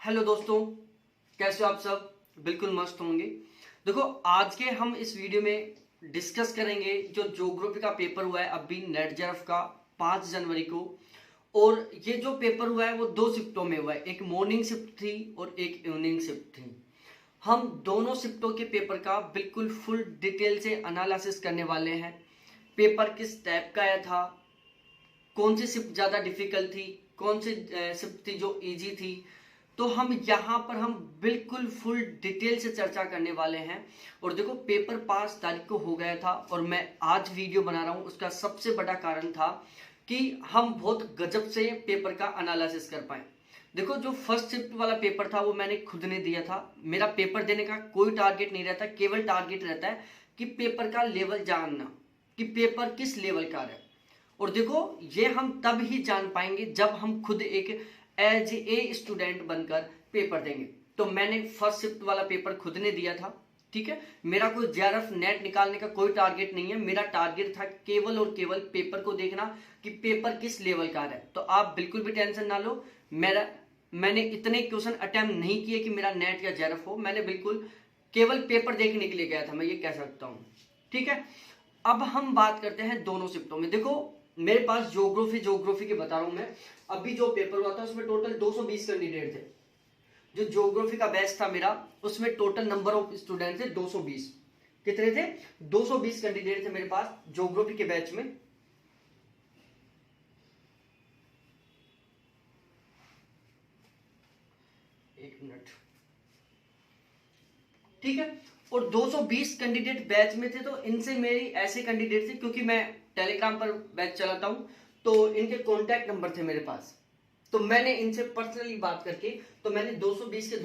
Hello दोस्तों, कैसे हो आप सब। बिल्कुल मस्त होंगे। देखो, आज के हम इस वीडियो में डिस्कस करेंगे जो ज्योग्राफी का पेपर हुआ है अभी नेट जेआरएफ का 5 जनवरी को। और ये जो पेपर हुआ है वो दो शिफ्टों में हुआ है, एक मॉर्निंग शिफ्ट थी और एक इवनिंग शिफ्ट थी। हम दोनों शिफ्टों के पेपर का बिल्कुल फुल डिटेल से एनालिसिस करने वाले हैं। पेपर किस टाइप का आया था, कौन सी शिफ्ट ज्यादा डिफिकल्ट थी, कौन सी शिफ्ट थी जो इजी थी। तो हम यहाँ पर हम बिल्कुल फुल डिटेल से चर्चा करने वाले हैं। और देखो, पेपर 5 तारीख को हो गया था और मैं आज वीडियो बना रहा हूँ। उसका सबसे बड़ा कारण था कि हम बहुत गजब से पेपर का एनालिसिस कर पाए। देखो, जो फर्स्ट शिफ्ट वाला पेपर था वो मैंने खुद ने दिया था। मेरा पेपर देने का कोई टारगेट नहीं रहता, केवल टारगेट रहता है कि पेपर का लेवल जानना, कि पेपर किस लेवल का है। और देखो, ये हम तब ही जान पाएंगे जब हम खुद एक एज ए स्टूडेंट बनकर पेपर देंगे। तो मैंने फर्स्ट शिफ्ट वाला पेपर खुद ने दिया था, ठीक है। मेरा कोई जेआरएफ नेट निकालने का कोई टारगेट नहीं है। मेरा टारगेट था केवल और केवल पेपर को देखना कि पेपर किस लेवल का है। तो आप बिल्कुल भी टेंशन ना लो। मैंने इतने क्वेश्चन अटेम्प्ट नहीं किए कि मेरा नेट या जेआरएफ हो। मैंने बिल्कुल केवल पेपर देखने के लिए गया था, मैं ये कह सकता हूं, ठीक है। अब हम बात करते हैं दोनों शिफ्टों में। देखो, मेरे पास ज्योग्राफी के बता रहा हूं मैं। अभी जो पेपर हुआ था उसमें टोटल 220 कैंडिडेट थे। जो ज्योग्राफी का बैच था मेरा, उसमें टोटल नंबर ऑफ स्टूडेंट थे 220। कितने थे? 220 कैंडिडेट थे मेरे पास ज्योग्राफी के बैच में। एक मिनट, ठीक है। और 220 कैंडिडेट बैच में थे। तो इनसे मेरी ऐसे कैंडिडेट थे, क्योंकि मैं टेलीग्राम पर बैच चलाता हूं, तो इनके कॉन्टैक्ट नंबर थे मेरे पास। तो मैंने इनसे पर्सनली बात करके, तो मैंने 220 से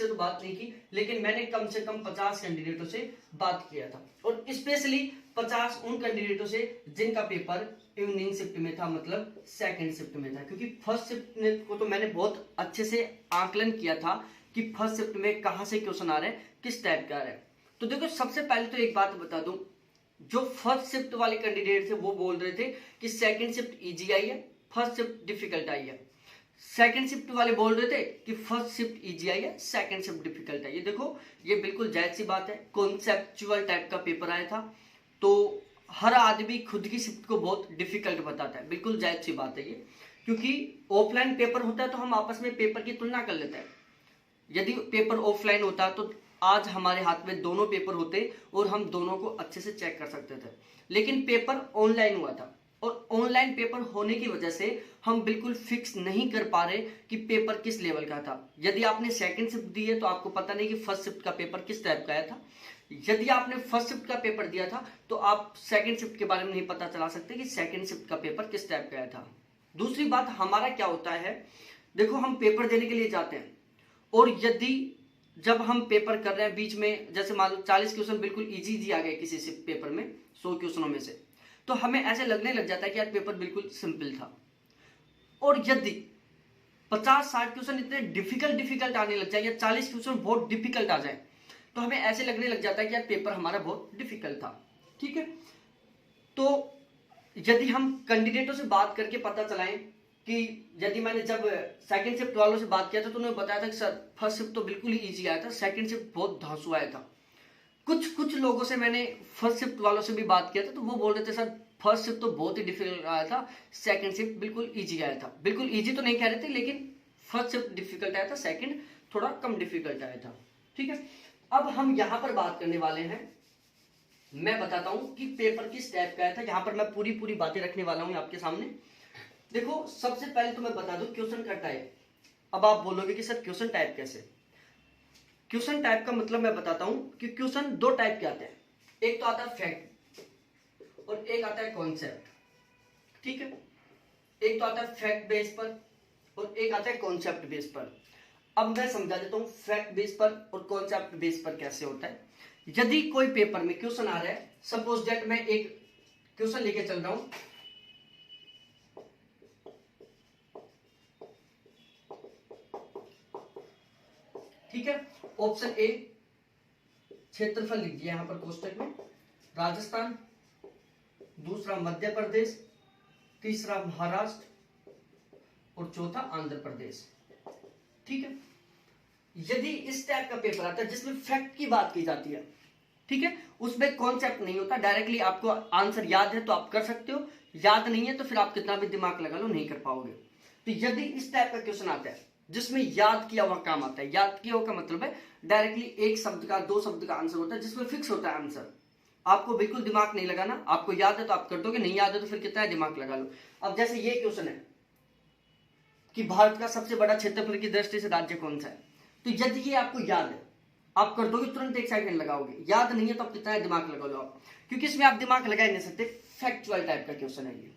तो बात नहीं की, लेकिन मैंने कम से कम 50 कैंडिडेटों से बात किया था। और स्पेशली 50 उन कैंडिडेटों से जिनका पेपर इवनिंग शिफ्ट में था, मतलब सेकंड शिफ्ट में था। क्योंकि फर्स्ट शिफ्ट को तो मैंने बहुत अच्छे से आकलन किया था कि फर्स्ट शिफ्ट में कहां से क्वेश्चन आ रहे हैं, किस टाइप का आ रहा है। तो देखो, सबसे पहले तो एक बात बता दूं, जो फर्स्ट शिफ्ट वाले कैंडिडेट थे वो बोल रहे थे कि सेकंड शिफ्ट इजी आई है, फर्स्ट शिफ्ट डिफिकल्ट आई है। सेकंड शिफ्ट वाले बोल रहे थे कि फर्स्ट शिफ्ट इजी आई है, सेकंड शिफ्ट डिफिकल्ट है। ये देखो, ये बिल्कुल जायज सी बात है। कॉन्सेप्चुअल टाइप का पेपर आया था, तो हर आदमी खुद की शिफ्ट को बहुत डिफिकल्ट बताता है। बिल्कुल जायज सी बात है ये। क्योंकि ऑफलाइन पेपर होता है तो हम आपस में पेपर की तुलना कर लेते हैं। यदि पेपर ऑफलाइन होता तो आज हमारे हाथ में दोनों पेपर होते और हम दोनों को अच्छे से चेक कर सकते थे। लेकिन पेपर ऑनलाइन हुआ था, और ऑनलाइन पेपर होने की वजह से हम बिल्कुल फिक्स नहीं कर पा रहे कि पेपर किस लेवल का था। यदि आपने सेकंड शिफ्ट दी है तो आपको पता नहीं कि फर्स्ट शिफ्ट का पेपर किस टाइप का आया था। यदि आपने फर्स्ट शिफ्ट का पेपर दिया था तो आप सेकंड शिफ्ट के बारे में नहीं पता चला सकते कि सेकंड शिफ्ट का पेपर किस टाइप का आया था। दूसरी बात, हमारा क्या होता है, देखो, हम पेपर देने के लिए जाते हैं, और यदि जब हम पेपर कर रहे हैं बीच में, जैसे मान लो 40 क्वेश्चन बिल्कुल इजी इजी आ गए किसी से पेपर में 100 क्वेश्चनों में से, तो हमें ऐसे लगने लग जाता है कि यार पेपर बिल्कुल सिंपल था। और यदि 50-60 क्वेश्चन इतने डिफिकल्ट आने लग जाए, या 40 क्वेश्चन बहुत डिफिकल्ट आ जाए, तो हमें ऐसे लगने लग जाता है कि यार पेपर हमारा बहुत डिफिकल्ट था, ठीक है। तो यदि हम कैंडिडेटों से बात करके पता चलाएं कि, यदि मैंने जब सेकंड शिफ्ट वालों से बात किया था तो उन्होंने बताया था कि सर फर्स्ट शिफ्ट तो बिल्कुल ही इजी आया था, सेकंड शिफ्ट बहुत धांसू आया था। कुछ कुछ लोगों से मैंने फर्स्ट शिफ्ट वालों से भी बात किया था, तो वो बोल रहे थे सर फर्स्ट शिफ्ट तो बहुत ही डिफिकल्ट आया था, सेकंड शिफ्ट बिल्कुल इजी आया था। बिल्कुल इजी तो नहीं कह रहे थे, लेकिन फर्स्ट शिफ्ट डिफिकल्ट आया था, सेकंड थोड़ा कम डिफिकल्ट आया था, ठीक है। अब हम यहां पर बात करने वाले हैं, मैं बताता हूं कि पेपर किस टाइप का आया था। यहां पर मैं पूरी पूरी बातें रखने वाला हूं आपके सामने। देखो, सबसे पहले तो मैं बता दूं क्वेश्चन का टाइप। अब आप बोलोगे कि सर क्वेश्चन टाइप कैसे? क्वेश्चन टाइप का मतलब मैं बताता हूं कि क्वेश्चन दो टाइप के आते हैं। एक तो आता है फैक्ट और एक आता है कॉन्सेप्ट, ठीक है। एक तो आता है फैक्ट बेस पर और एक आता है कॉन्सेप्ट बेस पर। अब मैं समझा देता हूं फैक्ट बेस पर और कॉन्सेप्ट बेस पर कैसे होता है। यदि कोई पेपर में क्वेश्चन आ रहा है, सपोज दैट मैं एक क्वेश्चन लेके चल रहा हूं, ठीक है। ऑप्शन ए, क्षेत्रफल लिख दिया यहां पर कोष्टक में, राजस्थान। दूसरा मध्य प्रदेश, तीसरा महाराष्ट्र और चौथा आंध्र प्रदेश, ठीक है। यदि इस टाइप का पेपर आता है जिसमें फैक्ट की बात की जाती है, ठीक है, उसमें कॉन्सेप्ट नहीं होता, डायरेक्टली आपको आंसर याद है तो आप कर सकते हो, याद नहीं है तो फिर आप कितना भी दिमाग लगा लो नहीं कर पाओगे। तो यदि इस टाइप का क्वेश्चन आता है जिसमें याद किया हुआ काम आता है, याद किया हुआ का मतलब है डायरेक्टली एक शब्द का, दो शब्द का आंसर होता है, जिसमें फिक्स होता है आंसर, आपको बिल्कुल दिमाग नहीं लगाना, आपको याद है तो आप कर दोगे, नहीं याद है तो फिर कितना दिमाग लगा लो। अब जैसे ये क्वेश्चन है कि भारत का सबसे बड़ा क्षेत्रफल की दृष्टि से राज्य कौन सा है, तो यदि ये आपको याद है आप कर दोगे, तुरंत एक सेकंड लगाओगे, याद नहीं है तो आप कितना दिमाग लगा लो आप, क्योंकि इसमें आप दिमाग लगा ही नहीं सकते, फैक्चुअल टाइप का क्वेश्चन है ये।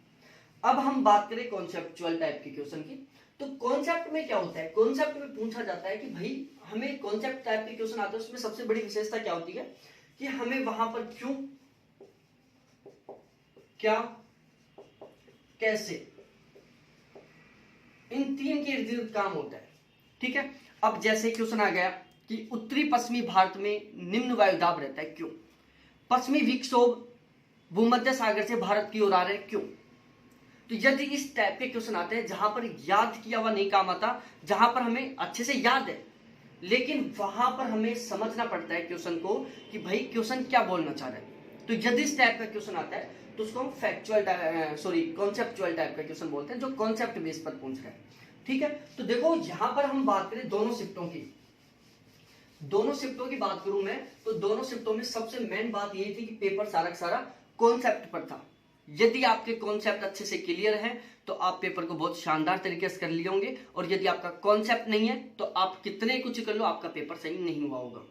अब हम बात करें कॉन्सेप्चुअल टाइप के क्वेश्चन की, तो कॉन्सेप्ट में क्या होता है, कॉन्सेप्ट में पूछा जाता है कि भाई हमें कॉन्सेप्ट टाइप के क्वेश्चन आते हैं, उसमें सबसे बड़ी विशेषता क्या होती है कि हमें वहां पर क्यों, क्या, कैसे, इन तीन के इर्द गिर्द काम होता है, ठीक है। अब जैसे क्वेश्चन आ गया कि उत्तरी पश्चिमी भारत में निम्न वायुदाब रहता है, क्यों, पश्चिमी विक्षोभ भूमध्य सागर से भारत की ओर आ रहे हैं, क्यों। तो यदि इस टाइप के क्वेश्चन आते हैं जहां पर याद किया हुआ नहीं काम आता, जहां पर हमें अच्छे से याद है लेकिन वहां पर हमें समझना पड़ता है क्वेश्चन को कि भाई क्वेश्चन क्या बोलना चाह रहा है, तो यदि इस टाइप का क्वेश्चन आता है तो उसको हम कॉन्सेप्चुअल टाइप का क्वेश्चन बोलते हैं, जो कॉन्सेप्ट बेस पर पूछ रहा है, ठीक है। तो देखो यहां पर हम बात करें दोनों शिफ्टों की बात करूं मैं, तो दोनों शिफ्टों में सबसे मेन बात यही थी कि पेपर सारा का सारा कॉन्सेप्ट पर था। यदि आपके कॉन्सेप्ट अच्छे से क्लियर है तो आप पेपर को बहुत शानदार तरीके से कर लिए होंगे, और यदि आपका कॉन्सेप्ट नहीं है तो आप कितने कुछ कर लो आपका पेपर सही नहीं हुआ होगा।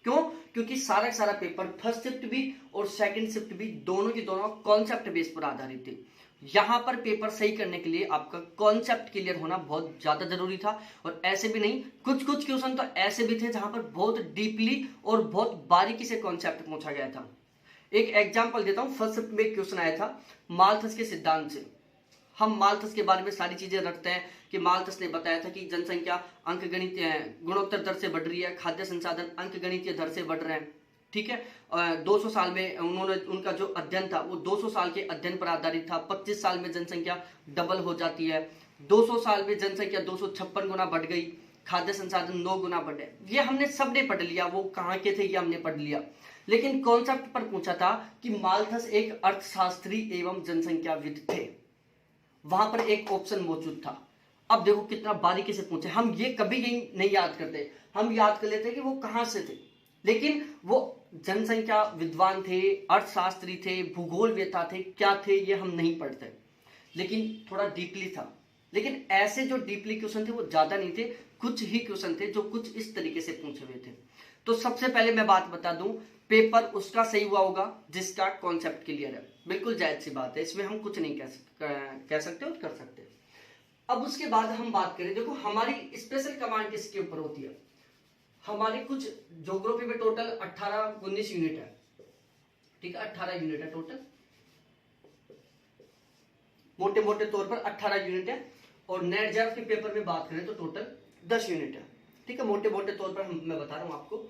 क्यों, क्योंकि सारा का सारा पेपर फर्स्ट शिफ्ट भी और सेकंड शिफ्ट भी दोनों की दोनों कॉन्सेप्ट बेस पर आधारित थे। यहां पर पेपर सही करने के लिए आपका कॉन्सेप्ट क्लियर होना बहुत ज्यादा जरूरी था, और ऐसे भी नहीं, कुछ कुछ क्वेश्चन तो ऐसे भी थे जहां पर बहुत डीपली और बहुत बारीकी से कॉन्सेप्ट पूछा गया था। एक एग्जांपल देता हूं, फर्स्ट शिफ्ट में एक क्वेश्चन आया था माल्थस के सिद्धांत से। हम माल्थस के बारे में सारी चीजें रखते हैं कि माल्थस ने बताया था कि जनसंख्या अंकगणितीय गुणोत्तर दर से बढ़ रही है, खाद्य संसाधन अंकगणितीय दर से बढ़ रहे हैं, ठीक है। 200 साल में उन्होंने, उनका जो अध्ययन था वो 200 साल के अध्ययन पर आधारित था। 25 साल में जनसंख्या डबल हो जाती है, 200 साल में जनसंख्या 256 गुना बढ़ गई, खाद्य संसाधन 9 गुना बढ़े। ये हमने सबने पढ़ लिया, वो कहाँ के थे ये हमने पढ़ लिया, लेकिन कॉन्सेप्ट पर पूछा था कि माल्थस एक अर्थशास्त्री एवं जनसंख्याविद थे, वहां पर एक ऑप्शन मौजूद था। अब देखो कितना बारीकी से पूछे, हम ये कभी नहीं याद करते, हम याद कर लेते कि वो कहां से थे, लेकिन वो जनसंख्या विद्वान थे, अर्थशास्त्री थे, भूगोलवेत्ता थे, क्या थे ये हम नहीं पढ़ते, लेकिन थोड़ा डीपली था। लेकिन ऐसे जो डीपली क्वेश्चन थे वो ज्यादा नहीं थे, कुछ ही क्वेश्चन थे जो कुछ इस तरीके से पूछे हुए थे। तो सबसे पहले मैं बात बता दूं, पेपर उसका सही हुआ होगा जिसका कॉन्सेप्ट क्लियर है, बिल्कुल जायज सी बात है, इसमें हम कुछ नहीं कह सकते और कर सकते। अब उसके बाद हम बात करें, देखो हमारी स्पेशल कमांड किसके ऊपर होती है, हमारी कुछ ज्योग्राफी में टोटल 18-19 यूनिट है, ठीक है, 18 यूनिट है टोटल, मोटे मोटे तौर पर 18 यूनिट है, और नेट जेआरएफ के पेपर में बात करें तो टोटल 10 यूनिट है, ठीक है, मोटे मोटे तौर पर मैं बता रहा हूं आपको।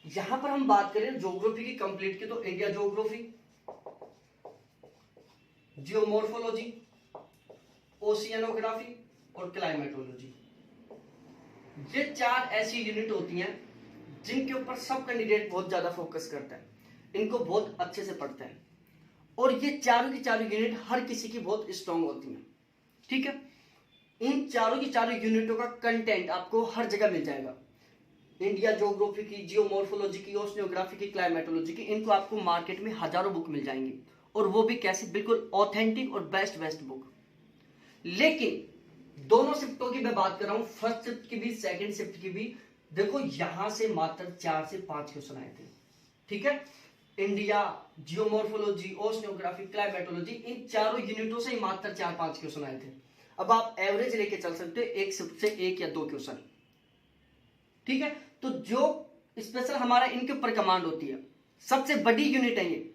यहां पर हम बात करें ज्योग्राफी की कंप्लीट की, तो इंडिया ज्योग्राफी, जियोमॉर्फोलॉजी, ओशियनोग्राफी और क्लाइमेटोलॉजी, ये 4 ऐसी यूनिट होती हैं जिनके ऊपर सब कैंडिडेट बहुत ज्यादा फोकस करता है, इनको बहुत अच्छे से पढ़ते हैं, और ये चारों की चारों यूनिट हर किसी की बहुत स्ट्रांग होती हैं, ठीक है। इन चारों की चारों यूनिटों का कंटेंट आपको हर जगह मिल जाएगा, इंडिया ज्योग्राफी की, जियोमॉर्फोलॉजी की, ओशियोग्राफी की, क्लाइमेटोलॉजी की, इनको आपको मार्केट में हजारों बुक मिल जाएंगी, और वो भी कैसे, बिल्कुल ऑथेंटिक और बेस्ट बुक। लेकिन दोनों शिफ्टों की मैं बात कर रहा हूं, फर्स्ट शिफ्ट की भी सेकंड शिफ्ट की भी, देखो यहां से मात्र 4 से 5 क्वेश्चन आए थे, ठीक है। इंडिया, जियोमॉर्फोलॉजी, ओशियोग्राफी, क्लाइमेटोलॉजी, इन चारों यूनिटों से मात्र 4-5 क्वेश्चन आए थे। अब आप एवरेज लेके चल सकते हो, एक शिफ्ट से 1 या 2 क्वेश्चन, ठीक है। तो जो स्पेशल हमारा इनके ऊपर कमांड होती है, सबसे बड़ी यूनिट है ये,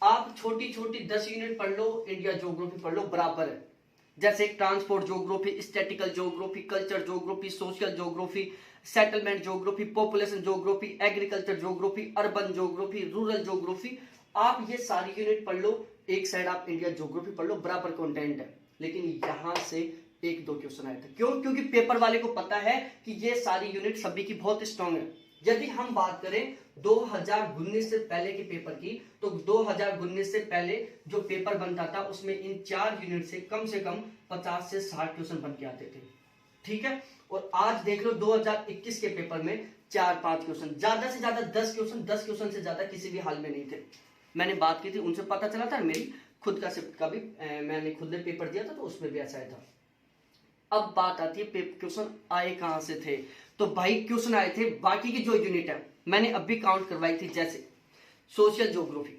आप छोटी छोटी 10 यूनिट पढ़ लो, इंडिया ज्योग्राफी पढ़ लो, बराबर है। जैसे transport geography, statical geography, culture geography, social geography, settlement geography, population geography, agriculture geography, urban geography, rural geography, आप ये सारी यूनिट पढ़ लो, एक साइड आप इंडिया ज्योग्राफी पढ़ लो, बराबर कंटेंट है। लेकिन यहां से एक दो क्वेश्चन आए थे। क्यों? क्योंकि पेपर वाले को पता है कि ये सारी यूनिट सभी की बहुत स्ट्रांग है। यदि हम बात करें 2019 से पहले के पेपर की, तो 2019 से पहले जो पेपर बनता था उसमें इन 4 यूनिट से कम 50 से 60 क्वेश्चन बन के आते थे। ठीक है, और आज देख लो 2021 के पेपर में 4-5 क्वेश्चन, ज्यादा से ज्यादा 10 क्वेश्चन, 10 क्वेश्चन से ज्यादा किसी भी हाल में नहीं थे। मैंने बात की थी, उनसे पता चला था। मेरी खुद का शिफ्ट का भी मैंने खुद ने पेपर दिया था, तो उसमें भी ऐसा ही था। अब बात आती है क्वेश्चन आए कहां से थे। तो भाई क्वेश्चन आए थे बाकी की जो यूनिट है, मैंने अभी काउंट करवाई थी, जैसे social geography,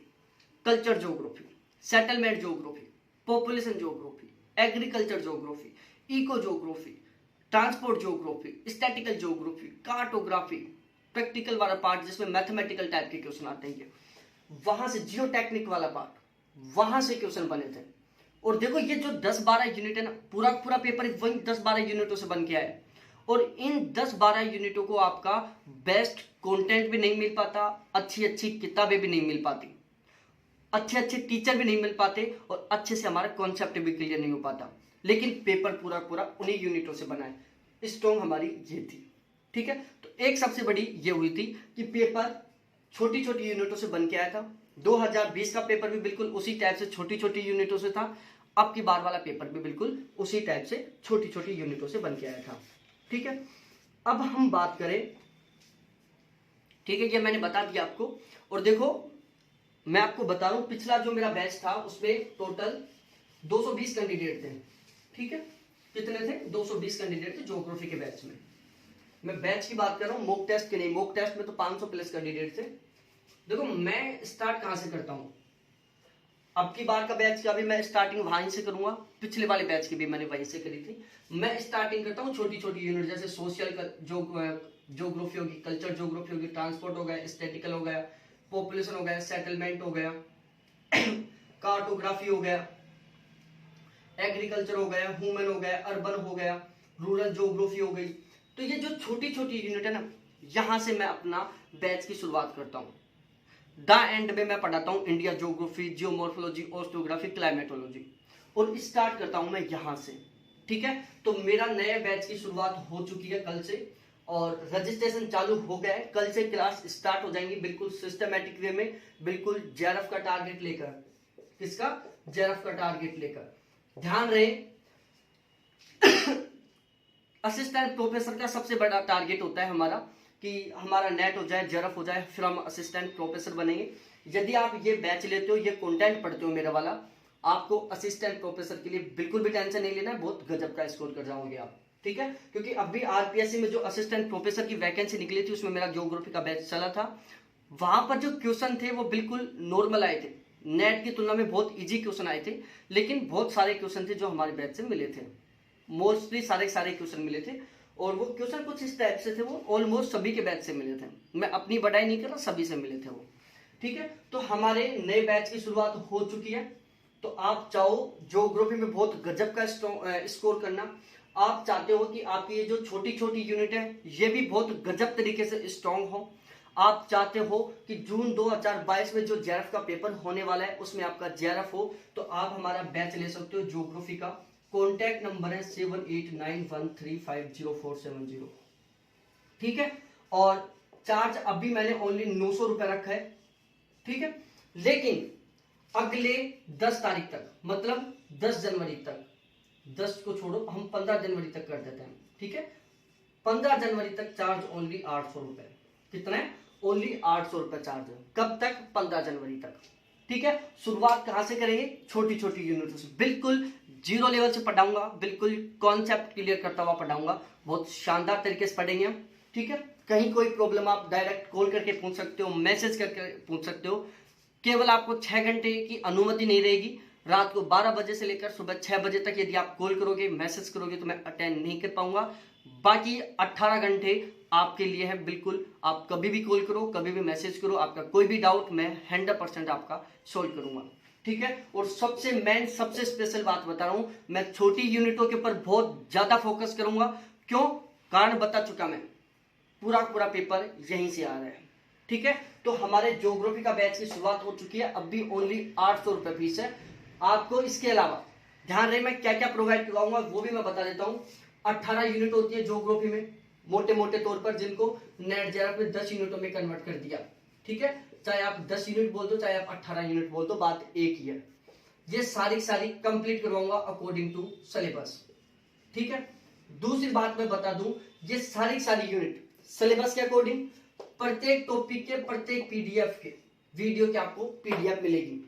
culture geography, settlement geography, population geography, agriculture geography, eco geography, transport geography, statical geography, cartography, practical वाला पार्ट जिसमें मैथमेटिकल टाइप के क्वेश्चन आते हैं, वहां से जियो टेक्निक वाला पार्ट, वहां से क्वेश्चन बने थे। और देखो ये जो 10-12 यूनिट है ना, पूरा पूरा पेपर वही 10-12 यूनिटों से बन के आया है। और इन 10-12 यूनिटों को आपका बेस्ट कंटेंट भी नहीं मिल पाता, अच्छी अच्छी किताबें भी नहीं मिल पाती, अच्छे अच्छे टीचर भी नहीं मिल पाते, और अच्छे से हमारा कॉन्सेप्ट भी क्लियर नहीं हो पाता। लेकिन पेपर पूरा पूरा उन्हीं यूनिटों से बना है। स्ट्रॉन्ग हमारी ये थी। ठीक है, तो एक सबसे बड़ी ये हुई थी कि पेपर छोटी छोटी यूनिटों से बन के आया था। 2020 का पेपर भी बिल्कुल उसी टाइप से छोटी छोटी यूनिटों से था। अब की बार वाला पेपर भी बिल्कुल उसी टाइप से छोटी छोटी यूनिटों से बन के आया था। ठीक है, अब हम बात करें, ठीक है, ये मैंने बता दिया आपको। और देखो मैं आपको बता रहा हूं, पिछला जो मेरा बैच था उसमें टोटल 220 कैंडिडेट थे। ठीक है, कितने थे? 220 कैंडिडेट थे ज्योग्राफी के बैच में। मैं बैच की बात कर रहा हूं, मॉक टेस्ट की नहीं। मॉक टेस्ट में तो 500 प्लस कैंडिडेट थे। देखो मैं स्टार्ट कहां से करता हूं, अब की बार का बैच का भी मैं स्टार्टिंग वहीं से करूंगा, पिछले वाले बैच की भी मैंने वहीं से करी थी। मैं स्टार्टिंग करता हूं छोटी छोटी यूनिट, जैसे सोशल ज्योग्राफी होगी, कल्चर ज्योग्राफी होगी, ट्रांसपोर्ट हो गया, स्टैटिकल हो गया, पॉपुलेशन हो गया, सेटलमेंट हो गया, कार्टोग्राफी हो गया, एग्रीकल्चर हो गया, ह्यूमन हो गया, अर्बन हो गया, रूरल ज्योग्राफी हो गई। तो ये जो छोटी छोटी यूनिट है ना, यहां से मैं अपना बैच की शुरुआत करता हूं। द एंड में मैं पढ़ाता हूं इंडिया ज्योग्राफी, जियोमॉर्फोलॉजी, ओशियोग्राफी, क्लाइमेटोलॉजी, और स्टार्ट करता हूं मैं यहां से। ठीक है, तो मेरा नए बैच की शुरुआत हो चुकी है कल से, और रजिस्ट्रेशन चालू हो गया है। कल से क्लास स्टार्ट हो जाएंगी बिल्कुल सिस्टमैटिक वे में, बिल्कुल जेआरएफ का टारगेट लेकर। किसका? जेआरएफ का टारगेट लेकर। ध्यान रहे असिस्टेंट प्रोफेसर का सबसे बड़ा टारगेट होता है हमारा कि हमारा नेट हो जाए, जेआरएफ हो जाए, फिर हम असिस्टेंट प्रोफेसर बनेंगे। यदि आप ये बैच लेते हो, ये कंटेंट पढ़ते हो मेरा वाला, आपको असिस्टेंट प्रोफेसर के लिए बिल्कुल भी टेंशन नहीं लेना है, बहुत गजब का स्कोर कर जाओगे आप। ठीक है, क्योंकि अभी आरपीएससी में जो असिस्टेंट प्रोफेसर की वैकेंसी निकली थी उसमें मेरा ज्योग्राफी का बैच चला था। वहां पर जो क्वेश्चन थे वो बिल्कुल नॉर्मल आए थे, नेट की तुलना में बहुत इजी क्वेश्चन आए थे। लेकिन बहुत सारे क्वेश्चन थे जो हमारे बैच से मिले थे, मोस्टली सारे क्वेश्चन मिले थे। और वो क्वेश्चन कुछ इस टाइप से थे, वो ऑलमोस्ट सभी के बैच से मिले थे। मैं अपनी बढ़ाई नहीं कर रहा, सभी से मिले थे वो। ठीक है, तो हमारे नए बैच की शुरुआत हो चुकी है। तो आप चाहो ज्योग्राफी में बहुत गजब का स्कोर करना, आप चाहते हो कि आपकी ये जो छोटी छोटी यूनिट है ये भी बहुत गजब तरीके से स्ट्रांग हो, आप चाहते हो कि जून 2022 में जो जेआरएफ का पेपर होने वाला है उसमें आपका जेआरएफ हो, तो आप हमारा बैच ले सकते हो ज्योग्राफी का। कॉन्टैक्ट नंबर है 7891350470। ठीक है, और चार्ज अभी मैंने ओनली 900 रुपए रखा है। ठीक है, लेकिन अगले 10 तारीख तक, मतलब 10 जनवरी तक, 10 को छोड़ो, हम 15 जनवरी तक कर देते हैं। ठीक है, 15 जनवरी तक चार्ज ओनली 800 रुपए। कितना है? ओनली 800 रुपए चार्ज है। कब तक? 15 जनवरी तक। ठीक है, शुरुआत कहां से करेंगे? छोटी छोटी यूनिटों से, बिल्कुल जीरो लेवल से पढ़ाऊंगा, बिल्कुल कॉन्सेप्ट क्लियर करता हुआ पढ़ाऊंगा, बहुत शानदार तरीके से पढ़ेंगे। ठीक है, कहीं कोई प्रॉब्लम आप डायरेक्ट कॉल करके पूछ सकते हो, मैसेज करके पूछ सकते हो। केवल आपको 6 घंटे की अनुमति नहीं रहेगी। रात को 12 बजे से लेकर सुबह 6 बजे तक यदि आप कॉल करोगे, मैसेज करोगे, तो मैं अटेंड नहीं कर पाऊंगा। बाकी 18 घंटे आपके लिए है, बिल्कुल आप कभी भी कॉल करो, कभी भी मैसेज करो, आपका कोई भी डाउट मैं 100% आपका सोल्व करूंगा। ठीक है, और सबसे मेन, सबसे स्पेशल बात बता रहा हूं, मैं छोटी यूनिटों के ऊपर बहुत ज्यादा फोकस करूंगा। क्यों? कारण बता चुका मैं, पूरा पूरा पेपर यहीं से आ रहा है। ठीक है, तो हमारे ज्योग्राफी का बैच की शुरुआत हो चुकी है। अब भी ओनली 800 रुपए फीस है। आपको इसके अलावा ध्यान रहे मैं क्या क्या प्रोवाइड करवाऊंगा वो भी मैं बता देता हूँ। 18 यूनिट होती है ज्योग्राफी में मोटे मोटे तौर पर, जिनको नेट जेआरएफ में 10 यूनिटों में कन्वर्ट कर दिया। ठीक है, चाहे आप 10 यूनिट बोल दो चाहे आप 18 यूनिट बोल दो, बात एक ही है। ये सारी कंप्लीट करवाऊंगा अकॉर्डिंग टू सिलेबस। ठीक है, दूसरी बात मैं बता दूं, ये सारी यूनिट सिलेबस के अकॉर्डिंग, प्रत्येक टॉपिक के प्रत्येक पीडीएफ के वीडियो के आपको पीडीएफ मिलेगी।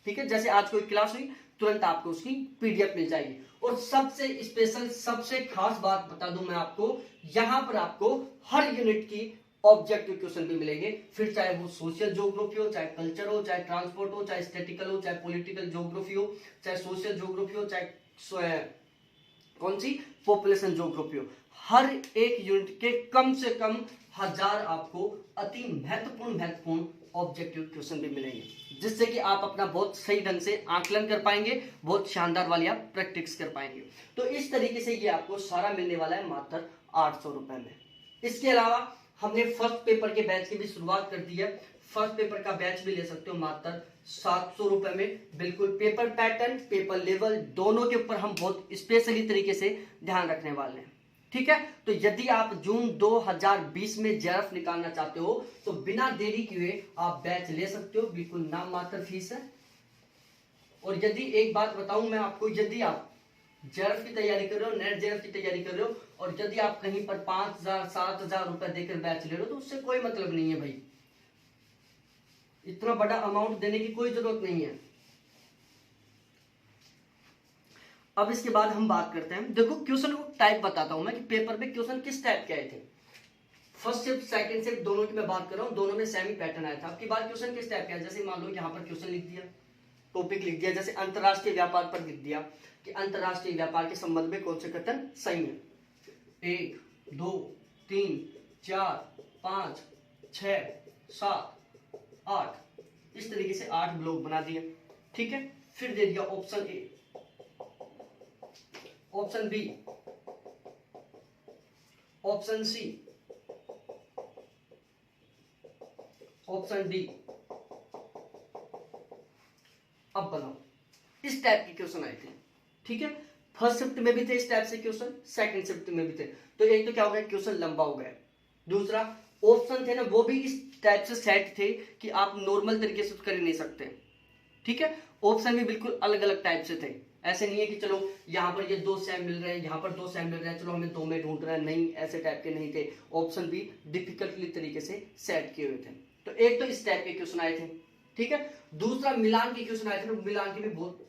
ठीक है, जैसे आज कोई क्लास हुई तुरंत आपको उसकी पीडीएफ मिल जाएगी। और सबसे स्पेशल सबसे खास बात बता दूं मैं आपको, यहां पर आपको हर यूनिट की ऑब्जेक्टिव क्वेश्चन भी मिलेंगे, फिर चाहे वो सोशल ज्योग्राफी हो, चाहे कल्चर हो, चाहे ट्रांसपोर्ट हो, चाहे स्टैटिकल हो, चाहे पॉलिटिकल ज्योग्राफी हो, चाहे सोशल ज्योग्राफी हो, चाहे कौन सी पॉपुलेशन ज्योग्राफी हो। हर एक यूनिट के कम से कम 1000 आपको अति महत्वपूर्ण ऑब्जेक्टिव क्वेश्चन भी मिलेंगे, जिससे कि आप अपना बहुत सही ढंग से आकलन कर पाएंगे, बहुत शानदार वाली आप प्रैक्टिस कर पाएंगे। तो इस तरीके से ये आपको सारा मिलने वाला है मात्र 800 रुपए में। इसके अलावा हमने फर्स्ट पेपर के बैच की भी शुरुआत कर दी है। फर्स्ट पेपर का बैच भी ले सकते हो मात्र 700 रुपए में। बिल्कुल पेपर पैटर्न पेपर लेवल दोनों के ऊपर हम बहुत स्पेशली तरीके से ध्यान रखने वाले हैं। ठीक है, तो यदि आप जून 2020 में जेआरएफ निकालना चाहते हो तो बिना देरी किए आप बैच ले सकते हो, बिल्कुल नाम मात्र फीस है। और यदि एक बात बताऊं मैं आपको, यदि आप जेआरएफ की तैयारी कर रहे हो, नेट जेआरएफ की तैयारी कर रहे हो, और यदि आप कहीं पर 5000 7000 रुपए देकर बैच ले रहे हो तो उससे कोई मतलब नहीं है भाई, इतना बड़ा अमाउंट देने की कोई जरूरत नहीं है। अब इसके बाद हम बात करते हैं, देखो क्वेश्चन को टाइप बताता हूं मैं कि पेपर में क्वेश्चन किस टाइप के आए थे। फर्स्ट शिफ्ट सेकंड शिफ्ट दोनों की मैं बात कर रहा हूं, दोनों में सेमी पैटर्न आया था। अब की बार क्वेश्चन किस टाइप के आया, जैसे मान लो यहां पर क्वेश्चन लिख दिया, टॉपिक लिख दिया, जैसे अंतरराष्ट्रीय व्यापार पर लिख दिया कि अंतरराष्ट्रीय व्यापार के संबंध में कौन से कथन सही है। 1 2 3 4 5 6 7 8, इस तरीके से 8 ब्लॉक बना दिया। ठीक है, फिर दे दिया option A, option B, option C, option D. अब बनाओ, इस टाइप के क्वेश्चन आए थे। ठीक है, फर्स्ट शिफ्ट में भी थे इस टाइप से क्वेश्चन, सेकंड शिफ्ट में भी थे। तो एक तो क्या हो गया, क्वेश्चन लंबा हो गया। दूसरा ऑप्शन थे ना, वो भी इस टाइप से सेट थे कि आप नॉर्मल तरीके से कर ही नहीं सकते। ठीक है, ऑप्शन भी बिल्कुल अलग अलग टाइप से थे। ऐसे नहीं है कि चलो यहाँ पर ये 2 सेम मिल रहे हैं, यहाँ पर 2 सेम मिल रहे हैं, चलो हमें 2 में ढूंढ रहे हैं, नहीं, ऐसे टाइप के नहीं थे। ऑप्शन भी डिफिकल्टली तरीके से सेट किए हुए थे। तो एक तो इस टाइप के क्वेश्चन आए थे। ठीक है, दूसरा मिलान के क्वेश्चन आए थे। मिलान के भी बहुत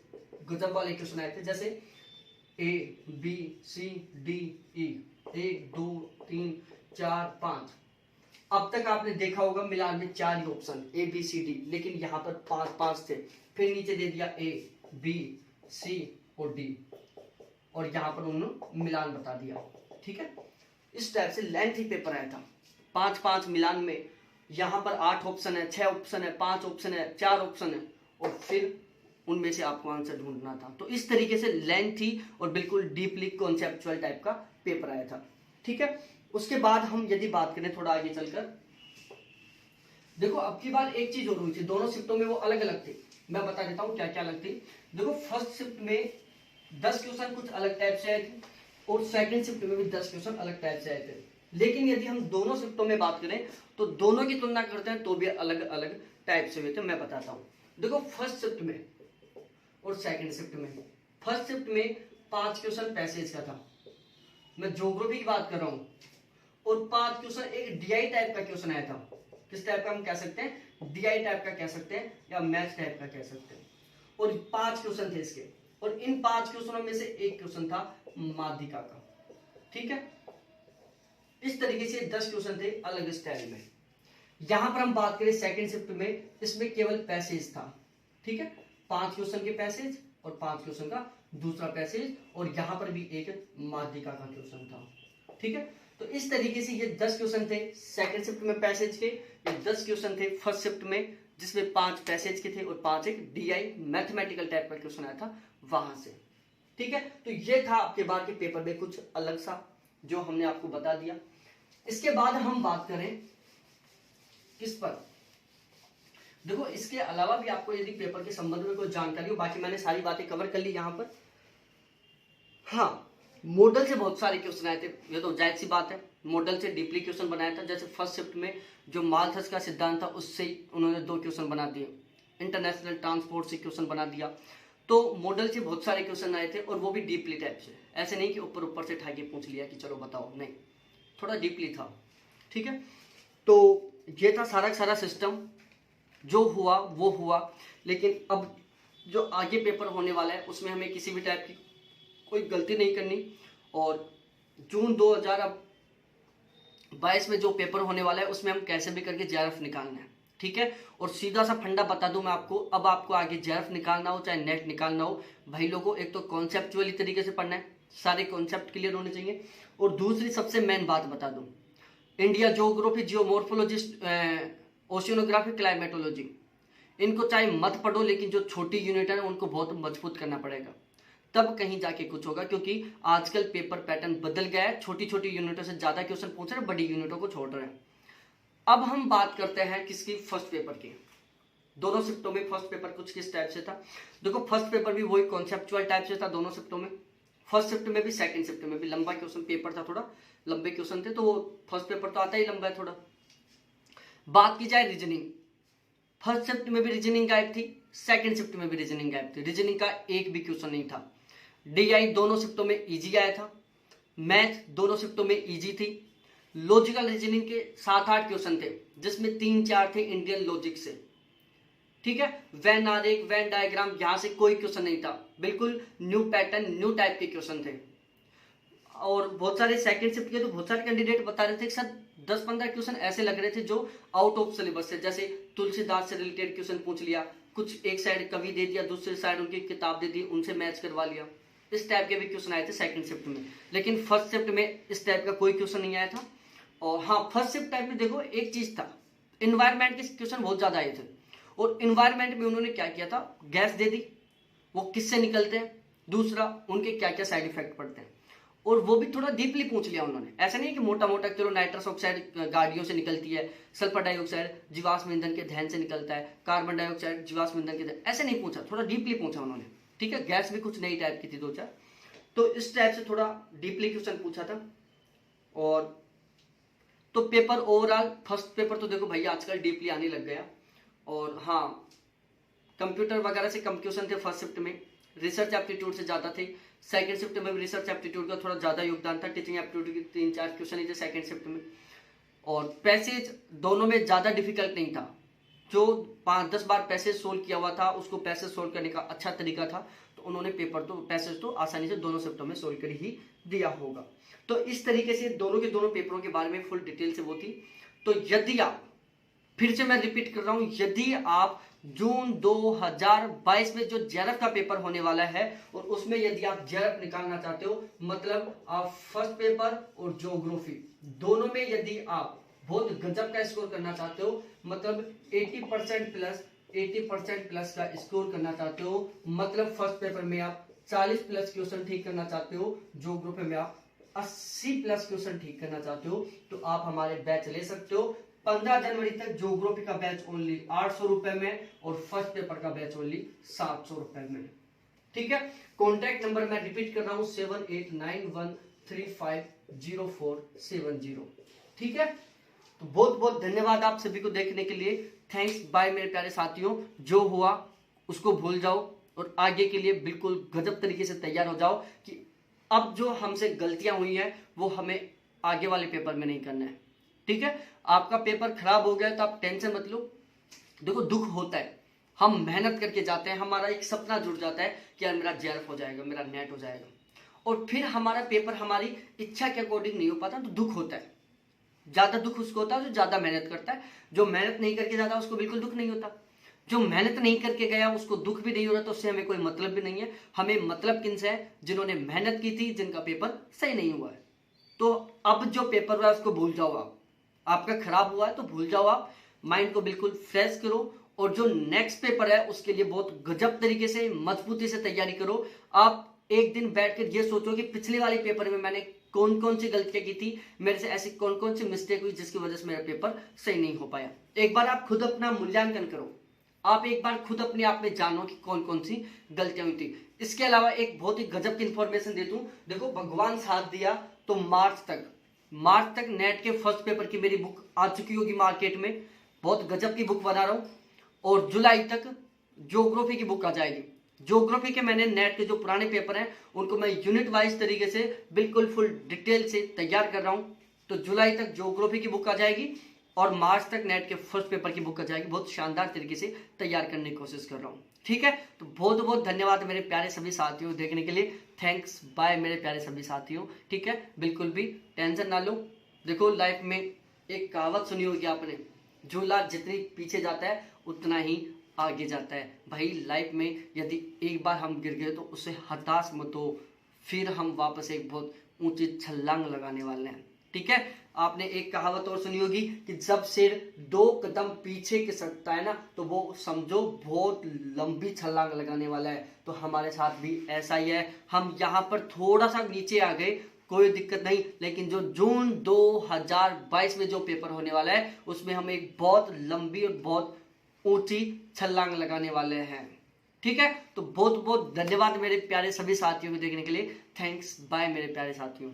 गजब वाले क्वेश्चन आए थे, जैसे ABCDE 1 2 3 4 5। अब तक आपने देखा होगा मिलान में 4 ही ऑप्शन ABCD, लेकिन यहां पर 5 थे। फिर नीचे दे दिया ABC और D, और यहां पर उन्होंने मिलान बता दिया। ठीक है, इस टाइप से लेंथी पेपर आया था। 5 मिलान में, यहां पर 8 ऑप्शन है, 6 ऑप्शन है, 5 ऑप्शन है, 4 ऑप्शन है, और फिर उनमें से आपको आंसर ढूंढना था। तो इस तरीके से लेंथी और बिल्कुल डीपली कॉन्सेप्चुअल टाइप का पेपर आया था। ठीक है, उसके बाद हम यदि बात करें थोड़ा आगे चलकर, देखो अब की बार एक चीज और हुई थी, दोनों शिफ्टों में वो अलग अलग थे। मैं बता देता हूं क्या क्या अलग थी। देखो फर्स्ट शिफ्ट में 10 क्वेश्चन कुछ अलग टाइप से आए थे, और सेकंड शिफ्ट में भी 10 क्वेश्चन अलग टाइप से आए थे। लेकिन यदि हम दोनों शिफ्टों में बात करें तो दोनों की तुलना करते हैं तो भी अलग अलग टाइप से हुए थे। मैं बताता हूँ, देखो फर्स्ट शिफ्ट में और सेकंड शिफ्ट में, फर्स्ट शिफ्ट में 5 क्वेश्चन पैसेज का था, मैं ज्योग्राफी की बात कर रहा हूँ, और 5 क्वेश्चन एक डीआई टाइप का क्वेश्चन आया था। किस टाइप का हम कह सकते हैं, डीआई टाइप का कह सकते हैं, या मैथ टाइप का कह सकते हैं। और 5 क्वेश्चन थे इसके, और इन 5 क्वेश्चनों में से एक क्वेश्चन था माध्यिका का। ठीक है, इस तरीके से 10 क्वेश्चन थे अलग स्टाइल में। यहां पर हम बात करें सेकंड शिफ्ट में, इसमें केवल पैसेज था। ठीक है, 5 क्वेश्चन के पैसेज और 5 क्वेश्चन का दूसरा पैसेज, और यहां पर भी एक माध्यिका का क्वेश्चन था। ठीक है, तो इस तरीके से ये 10 क्वेश्चन थे सेकंड शिफ्ट में पैसेज के, ये 10 क्वेश्चन थे फर्स्ट शिफ्ट में जिसमें 5 पैसेज के थे और 5 एक डीआई मैथमेटिकल टाइप का क्वेश्चन आया था वहां से। ठीक है, तो ये था आपके बार के पेपर में कुछ अलग सा जो हमने आपको बता दिया। इसके बाद हम बात करें किस पर, देखो इसके अलावा भी आपको यदि पेपर के संबंध में कोई जानकारी हो, बाकी मैंने सारी बातें कवर कर ली यहाँ पर। हाँ, मॉडल से बहुत सारे क्वेश्चन आए थे, ये तो जायज सी बात है। मॉडल से डीपली क्वेश्चन बनाया था, जैसे फर्स्ट शिफ्ट में जो मालथस का सिद्धांत था उससे ही उन्होंने 2 क्वेश्चन बना दिए, इंटरनेशनल ट्रांसपोर्ट से क्वेश्चन बना दिया। तो मॉडल से बहुत सारे क्वेश्चन आए थे और वो भी डीपली टाइप से, ऐसे नहीं कि ऊपर ऊपर से ठाके पूछ लिया कि चलो बताओ, नहीं, थोड़ा डीपली था। ठीक है, तो ये था सारा सारा सिस्टम, जो हुआ वो हुआ। लेकिन अब जो आगे पेपर होने वाला है उसमें हमें किसी भी टाइप की कोई गलती नहीं करनी। और जून 2022 में जो पेपर होने वाला है उसमें हम कैसे भी करके जेआरएफ निकालना है। ठीक है, और सीधा सा फंडा बता दूं मैं आपको, अब आपको आगे जेआरएफ निकालना हो चाहे नेट निकालना हो, भाई लोगों, एक तो कॉन्सेप्चुअली तरीके से पढ़ना है, सारे कॉन्सेप्ट क्लियर होने चाहिए। और दूसरी सबसे मेन बात बता दूं, इंडिया ज्योग्राफी, जियोमॉर्फोलॉजी, ओशियोनोग्राफी, क्लाइमेटोलॉजी, इनको चाहे मत पढ़ो, लेकिन जो छोटी यूनिट है उनको बहुत मजबूत करना पड़ेगा, तब कहीं जाके कुछ होगा। क्योंकि आजकल पेपर पैटर्न बदल गया है, छोटी छोटी यूनिटों से ज्यादा क्वेश्चन पूछ रहे हैं, बड़ी यूनिटों को छोड़ रहे हैं। अब हम बात करते हैं किसकी, फर्स्ट पेपर की। दोनों शिफ्टों में फर्स्ट पेपर कुछ किस टाइप से था, देखो फर्स्ट पेपर भी वही कॉन्सेप्चुअल टाइप से था दोनों शिफ्टों में, फर्स्ट शिफ्ट में भी सेकंड शिफ्ट में भी लंबा क्वेश्चन पेपर था, थोड़ा लंबे क्वेश्चन थे, तो वो फर्स्ट पेपर तो आता ही लंबा है थोड़ा। बात की जाए रीजनिंग, फर्स्ट शिफ्ट में भी रीजनिंग गायब थी, सेकंड शिफ्ट में भी रीजनिंग गायब थी, रीजनिंग का एक भी क्वेश्चन नहीं था। डीआई दोनों शिफ्टों में इजी आया था, मैथ दोनों शिफ्टों में इजी थी, लॉजिकल रीजनिंग के 7-8 क्वेश्चन थे, जिसमें 3-4 थे इंडियन लॉजिक से। ठीक है, वैन आरेख, वैन डायग्राम, यहां से कोई क्वेश्चन नहीं था, बिल्कुल न्यू पैटर्न, न्यू टाइप के क्वेश्चन थे। और बहुत सारे सेकंड शिफ्ट के तो बहुत सारे कैंडिडेट बता रहे थे कि सर 10-15 क्वेश्चन ऐसे लग रहे थे जो आउट ऑफ सिलेबस है, जैसे तुलसीदास से रिलेटेड क्वेश्चन पूछ लिया, कुछ एक साइड कवि दे दिया, दूसरी साइड उनकी किताब दे दी, उनसे मैच करवा लिया, इस टाइप के भी क्वेश्चन आए थे सेकंड शिफ्ट में। लेकिन फर्स्ट शिफ्ट में इस टाइप का कोई क्वेश्चन नहीं आया था। और हाँ, फर्स्ट शिफ्ट टाइप में देखो एक चीज था, इन्वायरमेंट के क्वेश्चन बहुत ज्यादा आए थे, और इन्वायरमेंट में उन्होंने क्या किया था, गैस दे दी, वो किससे निकलते हैं, दूसरा उनके क्या क्या साइड इफेक्ट पड़ते हैं, और वो भी थोड़ा डीपली पूछ लिया उन्होंने। ऐसा नहीं कि मोटा मोटा चलो नाइट्रस ऑक्साइड गाड़ियों से निकलती है, सल्फर डाइऑक्साइड जीवाश्म ईंधन के दहन से निकलता है, कार्बन डाइऑक्साइड जीवाश्म ईंधन के दहन, ऐसे नहीं पूछा, थोड़ा डीपली पूछा उन्होंने। ठीक है, गैस भी कुछ नई टाइप की थी 2-4, तो इस टाइप से थोड़ा डीपली क्वेश्चन पूछा था। और तो पेपर ओवरऑल फर्स्ट पेपर तो देखो भैया आजकल डीपली आने लग गया। और हाँ, कंप्यूटर वगैरह से कम क्वेश्चन थे फर्स्ट शिफ्ट में, रिसर्च एप्टीट्यूड से ज्यादा थे। सेकंड शिफ्ट में भी रिसर्च एप्टीट्यूड का थोड़ा ज्यादा योगदान था, टीचिंग एप्टीट्यूड के 3-4 क्वेश्चन ही थे सेकंड शिफ्ट में। और पैसेज दोनों में ज्यादा डिफिकल्ट नहीं था, जो 5-10 बार पैसेज सोल्व किया हुआ था उसको पैसेज सोल्व करने का अच्छा तरीका था, तो उन्होंने पेपर तो पैसेज तो आसानी से दोनों शिफ्टों में सोल्व कर ही दिया होगा। तो इस तरीके से दोनों के दोनों पेपरों के बारे में फुल डिटेल से वो थी। तो यदि आप, फिर से मैं रिपीट कर रहा हूं, यदि आप जून 2022 में जो जेआरएफ का पेपर होने वाला है और उसमें यदि आप जेआरएफ निकालना चाहते हो, मतलब आप फर्स्ट पेपर और ज्योग्राफी दोनों में यदि आप बहुत गजब का स्कोर करना चाहते हो, मतलब 80% प्लस का स्कोर करना चाहते हो, मतलब फर्स्ट पेपर में आप 40 प्लस क्वेश्चन ठीक करना चाहते हो, ज्योग्राफी में आप 80 प्लस क्वेश्चन ठीक करना चाहते हो, तो आप हमारे बैच ले सकते हो। 15 जनवरी तक ज्योग्राफी का बैच ओनली 800 रुपए में और फर्स्ट पेपर का बैच ओनली 700 रुपए में। ठीक है, कॉन्टैक्ट नंबर मैं रिपीट कर रहा हूं 7891350470। ठीक है, तो बहुत बहुत धन्यवाद आप सभी को देखने के लिए। थैंक्स बाय मेरे प्यारे साथियों। जो हुआ उसको भूल जाओ और आगे के लिए बिल्कुल गजब तरीके से तैयार हो जाओ कि अब जो हमसे गलतियां हुई हैं वो हमें आगे वाले पेपर में नहीं करना है। ठीक है, आपका पेपर खराब हो गया तो आप टेंशन मत लो। देखो दुख होता है, हम मेहनत करके जाते हैं, हमारा एक सपना जुड़ जाता है कि यार मेरा जेआरएफ हो जाएगा, मेरा नेट हो जाएगा, और फिर हमारा पेपर हमारी इच्छा के अकॉर्डिंग नहीं हो पाता, तो दुख होता है। ज्यादा दुख उसको होता है जो ज्यादा मेहनत करता है, जो मेहनत नहीं करके जाता उसको बिल्कुल दुख नहीं होता। जो मेहनत नहीं करके गया उसको दुख भी नहीं हो रहा, तो उससे हमें कोई मतलब भी नहीं है। हमें मतलब किनसे है, जिन्होंने मेहनत की थी, जिनका पेपर सही नहीं हुआ है। तो अब जो पेपर हुआ है उसको भूल जाओ, आप आपका खराब हुआ है तो भूल जाओ, आप माइंड को बिल्कुल फ्रेश करो, और जो नेक्स्ट पेपर है उसके लिए बहुत गजब तरीके से मजबूती से तैयारी करो। आप एक दिन बैठकर ये सोचो कि पिछले वाले पेपर में मैंने कौन कौन सी गलतियां की थी, मेरे से ऐसी कौन कौन सी मिस्टेक हुई जिसकी वजह से मेरा पेपर सही नहीं हो पाया। एक बार आप खुद अपना मूल्यांकन करो, आप एक बार खुद अपने आप में जानो कि कौन कौन सी गलतियां हुई थी। इसके अलावा एक बहुत ही गजब की इंफॉर्मेशन देता हूं। देखो भगवान साथ दिया तो मार्च तक नेट के फर्स्ट पेपर की मेरी बुक आ चुकी होगी मार्केट में। बहुत गजब की बुक बना रहा हूं। और जुलाई तक ज्योग्राफी की बुक आ जाएगी। ज्योग्राफी के मैंने नेट के जो पुराने पेपर हैं उनको मैं यूनिट वाइज तरीके से बिल्कुल फुल डिटेल से तैयार कर रहा हूं। तो जुलाई तक ज्योग्राफी की बुक आ जाएगी और मार्च तक नेट के फर्स्ट पेपर की बुक आ जाएगी। बहुत शानदार तरीके से तैयार करने की कोशिश कर रहा हूं। ठीक है, तो बहुत बहुत धन्यवाद मेरे प्यारे सभी साथियों देखने के लिए। थैंक्स बाय मेरे प्यारे सभी साथियों। ठीक है, बिल्कुल भी टेंशन ना लो। देखो लाइफ में एक कहावत सुनी होगी आपने, झूला जितनी पीछे जाता है उतना ही आगे जाता है। भाई लाइफ में यदि एक बार हम गिर गए तो उससे हताश मत हो, फिर हम वापस एक बहुत ऊंची छलांग लगाने वाले हैं। ठीक है, आपने एक कहावत और सुनी होगी कि जब शेर 2 कदम पीछे के सकता है ना तो वो समझो बहुत लंबी छलांग लगाने वाला है। तो हमारे साथ भी ऐसा ही है। हम यहाँ पर थोड़ा सा नीचे आ गए, कोई दिक्कत नहीं, लेकिन जो जून 2022 में जो पेपर होने वाला है उसमें हम एक बहुत लंबी और बहुत ऊंची छलांग लगाने वाले हैं। ठीक है, तो बहुत बहुत धन्यवाद मेरे प्यारे सभी साथियों को देखने के लिए। थैंक्स बाय मेरे प्यारे साथियों।